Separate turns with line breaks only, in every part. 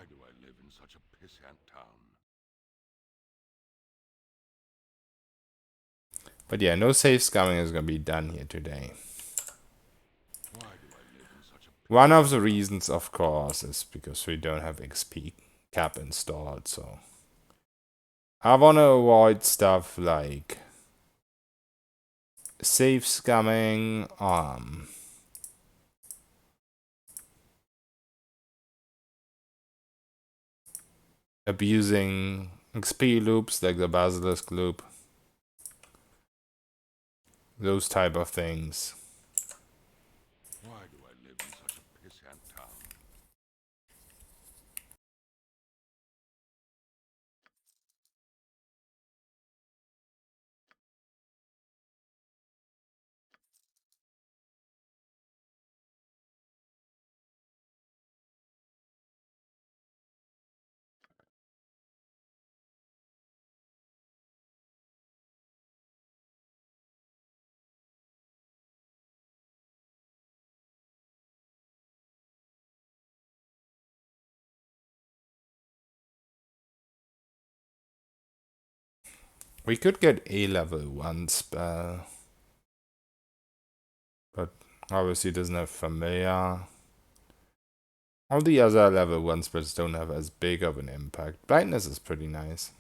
do I live in such a pissant town?
But yeah, no safe scumming is gonna be done here today.
Why do I live in such a
One of the reasons, of course, is because we don't have XP cap installed, so I want to avoid stuff like safe scumming, abusing XP loops like the basilisk loop, those type of things.
Why do I live in such a pissant town?
We could get a level 1 spell, but obviously it doesn't have familiar. All the other level 1 spells don't have as big of an impact. Blindness is pretty nice.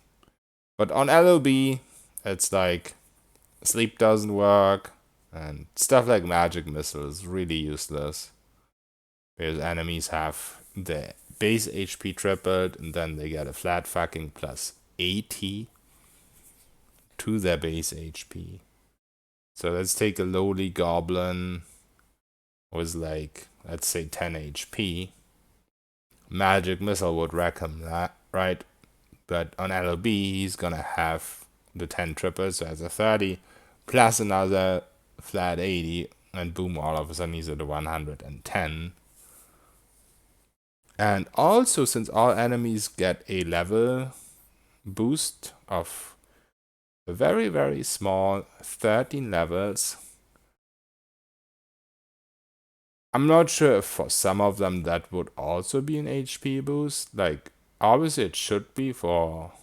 But on LoB, it's like sleep doesn't work, and stuff like magic missile is really useless. Because enemies have the base HP tripled, and then they get a flat fucking plus 80 to their base HP. So let's take a lowly goblin with like, let's say 10 HP. Magic missile would wreck him, right? But on LoB, he's gonna have the 10 triples, so as a 30, plus another flat 80, and boom, all of a sudden he's at a 110. And also, since all enemies get a level boost of a very, very small 13 levels, I'm not sure if for some of them that would also be an HP boost. Like, obviously it should be for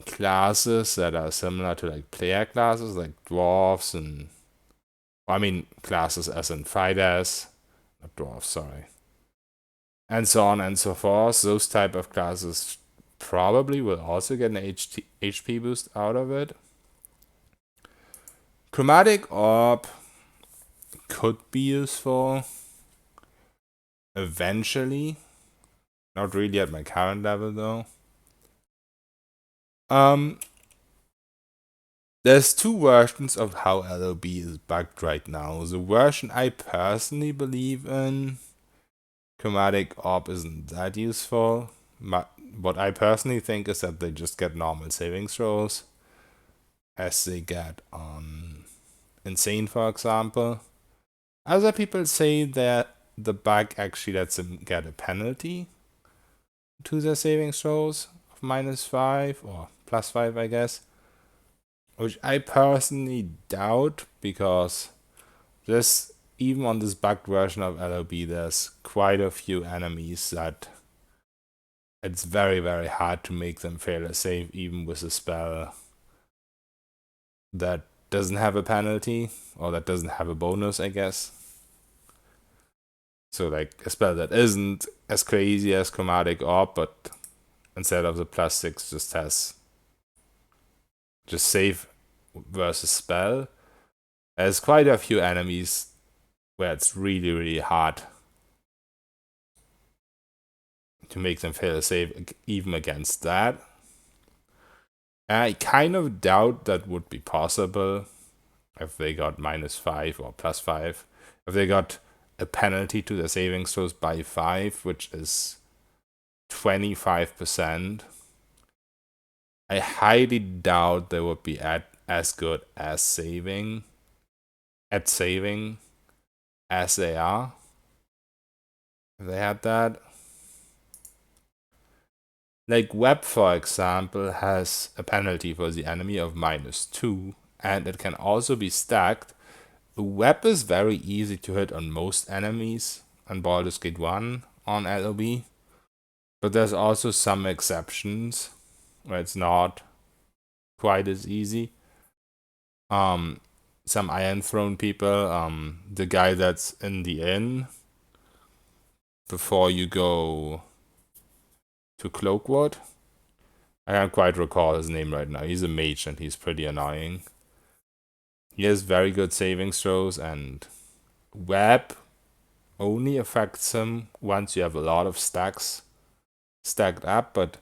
classes that are similar to like player classes, like dwarves and... I mean, classes as in fighters, not dwarves, sorry. And so on and so forth. Those type of classes probably will also get an HP boost out of it. Chromatic Orb could be useful eventually. Not really at my current level though. There's two versions of how LoB is bugged right now. The version I personally believe in, Chromatic Orb isn't that useful. What I personally think is that they just get normal saving throws, as they get on Insane, for example. Other people say that the bug actually lets them get a penalty to their saving throws of -5 or +5, I guess. Which I personally doubt, because this, even on this bugged version of LoB, there's quite a few enemies that it's very, very hard to make them fail a save, even with a spell that doesn't have a penalty, or that doesn't have a bonus, I guess. So like a spell that isn't as crazy as Chromatic Orb, but instead of the +6 just has just save versus spell. There's quite a few enemies where it's really, really hard to make them fail a save, even against that. I kind of doubt that would be possible if they got -5 or +5. If they got a penalty to their saving throws by 5, which is 25%, I highly doubt they would be as good as saving as they are. If they had that. Like Web, for example, has a penalty for the enemy of -2, and it can also be stacked. Web is very easy to hit on most enemies on Baldur's Gate 1 on LoB. But there's also some exceptions where it's not quite as easy. Some Iron Throne people, the guy that's in the inn before you go to Cloakwood. I can't quite recall his name right now. He's a mage and he's pretty annoying. He has very good saving throws, and web only affects him once you have a lot of stacks stacked up. But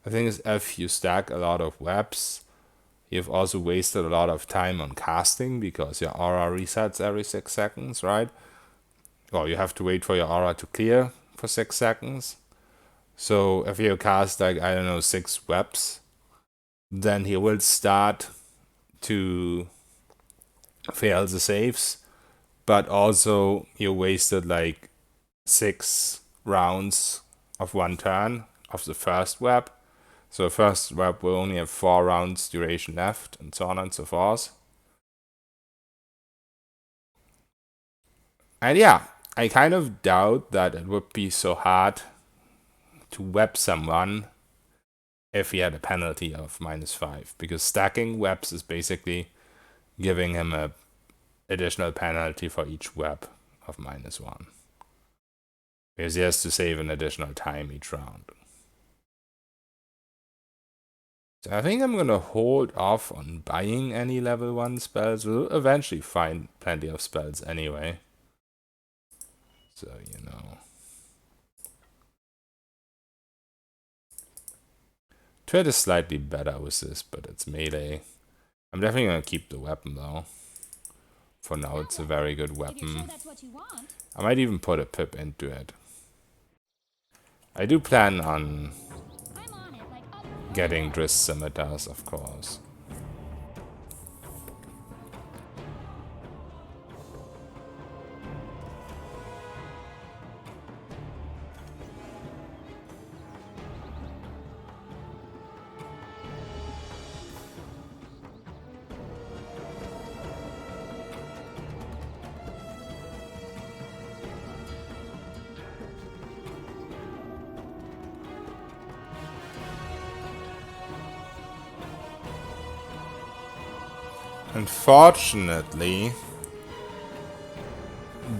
the thing is, if you stack a lot of webs, you've also wasted a lot of time on casting because your aura resets every 6 seconds, right? Well, you have to wait for your aura to clear for 6 seconds. So if you cast like, I don't know, 6 webs, then he will start to fail the saves, but also you wasted like 6 rounds of 1 turn of the first web. So the first web will only have 4 rounds duration left, and so on and so forth. And yeah, I kind of doubt that it would be so hard to web someone if he had a penalty of -5, because stacking webs is basically giving him a additional penalty for each web of -1, because he has to save an additional time each round. So I think I'm gonna hold off on buying any level 1 spells. We'll eventually find plenty of spells anyway. So, you know. Tread is slightly better with this, but it's melee. I'm definitely gonna keep the weapon though. For now, it's a very good weapon. I might even put a pip into it. I do plan on getting Driss scimitars, of course. Unfortunately,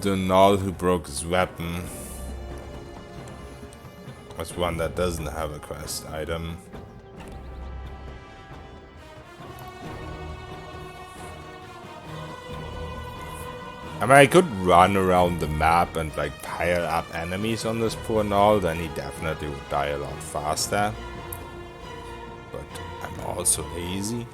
the Null who broke his weapon was one that doesn't have a quest item. I mean, I could run around the map and like pile up enemies on this poor Null, then he definitely would die a lot faster. But I'm also lazy.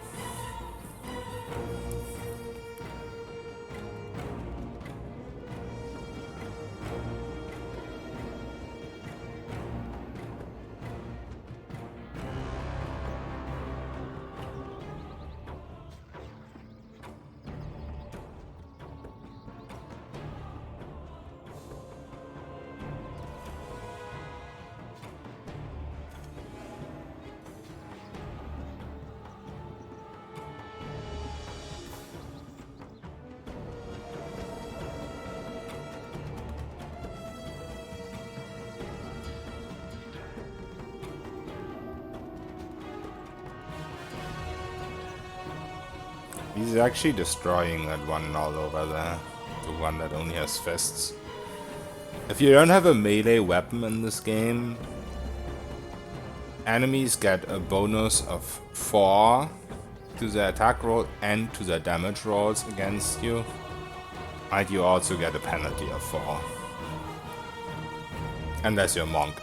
He's actually destroying that one Null over there. The one that only has fists. If you don't have a melee weapon in this game, enemies get a bonus of 4 to their attack roll and to their damage rolls against you. And you also get a penalty of 4. Unless you're a monk.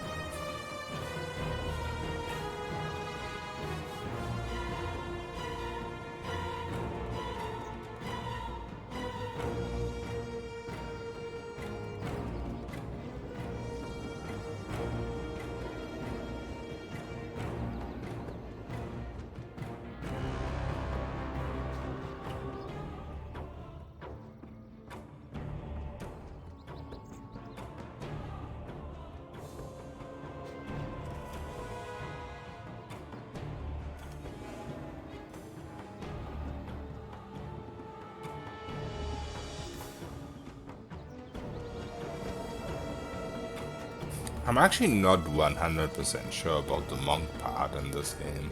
I'm actually not 100% sure about the monk part in this game.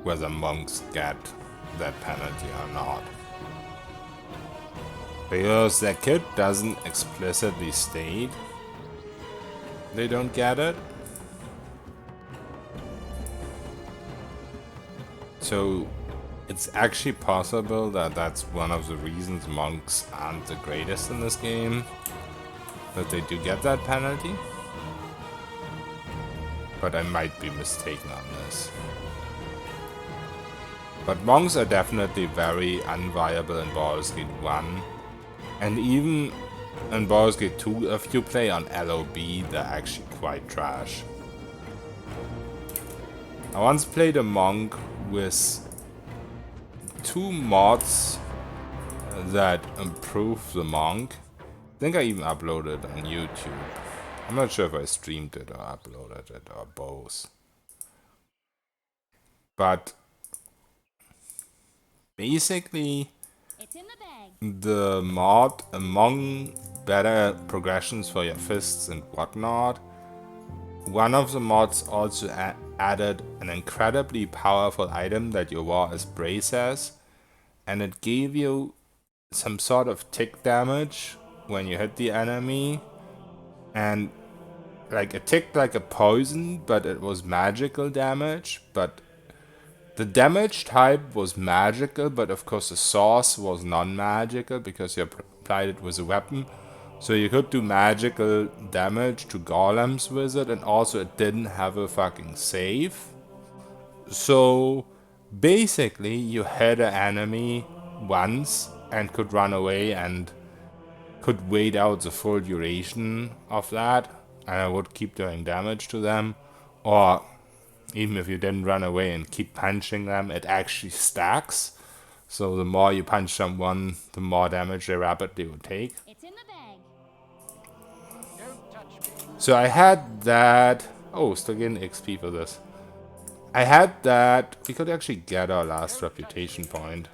Whether monks get that penalty or not. Because their kit doesn't explicitly state they don't get it. So it's actually possible that that's one of the reasons monks aren't the greatest in this game. That they do get that penalty. But I might be mistaken on this. But monks are definitely very unviable in Baldur's Gate 1. And even in Baldur's Gate 2, if you play on LoB, they're actually quite trash. I once played a monk with 2 mods that improve the monk. I think I even uploaded it on YouTube. I'm not sure if I streamed it or uploaded it or both. But basically, the mod, among better progressions for your fists and whatnot, one of the mods also added an incredibly powerful item that your war as braces, and it gave you some sort of tick damage when you hit the enemy, and like it ticked like a poison, but it was magical damage. But the damage type was magical, but of course the source was non-magical because you applied it with a weapon. So you could do magical damage to golems with it, and also it didn't have a fucking save. So basically you hit an enemy once and could run away and could wait out the full duration of that, and I would keep doing damage to them. Or even if you didn't run away and keep punching them, it actually stacks. So the more you punch someone, the more damage they rapidly would take.
It's in the bag.
So I had that. Oh, still getting XP for this. I had that. We could actually get our last reputation point.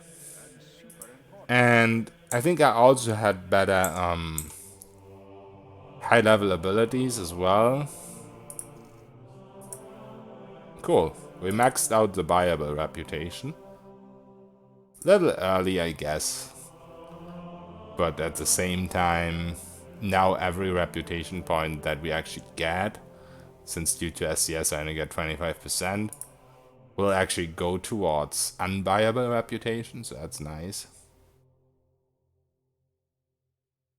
And I think I also had better high level abilities as well. Cool. We maxed out the viable reputation. Little early, I guess. But at the same time, now every reputation point that we actually get, since due to SCS I only get 25%, will actually go towards unviable reputation, so that's nice.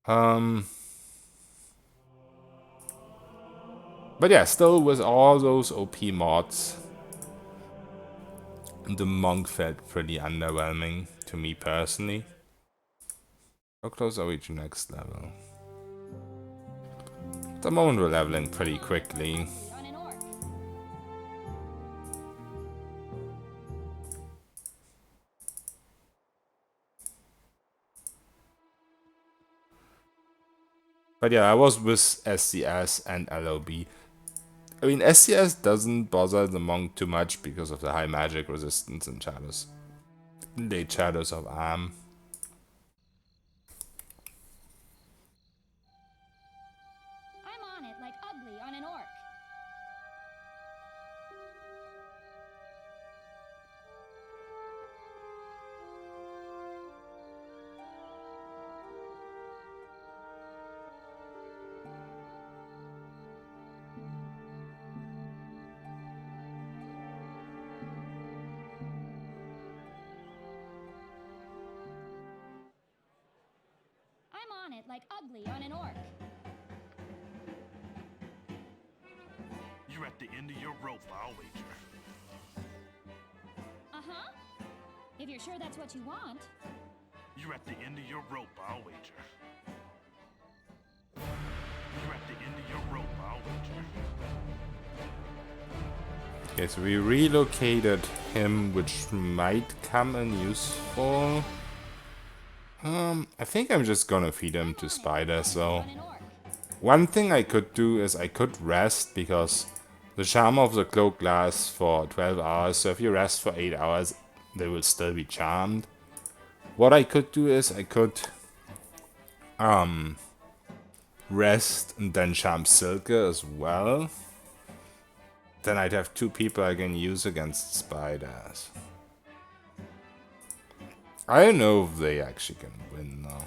But yeah, still with all those OP mods, the monk felt pretty underwhelming to me personally. How close are we to next level? At the moment we're leveling pretty quickly. But yeah, I was with SCS and LoB. I mean, SCS doesn't bother the monk too much because of the high magic resistance and shadows. Late shadows of arm.
I'm on it like ugly on an orc. I'm on it like ugly on an orc.
You're at the end of your rope, I'll wager.
Uh-huh. If you're sure that's what you want.
You're at the end of your rope, I'll wager. You're at the end of your rope, I'll wager.
Okay, so we relocated him, which might come in useful. I think I'm just gonna feed him to spiders, so... One thing I could do is I could rest, because the charm of the cloak lasts for 12 hours, so if you rest for 8 hours, they will still be charmed. What I could do is I could Rest and then Charm Silke as well, then I'd have 2 people I can use against spiders. I don't know if they actually can win though.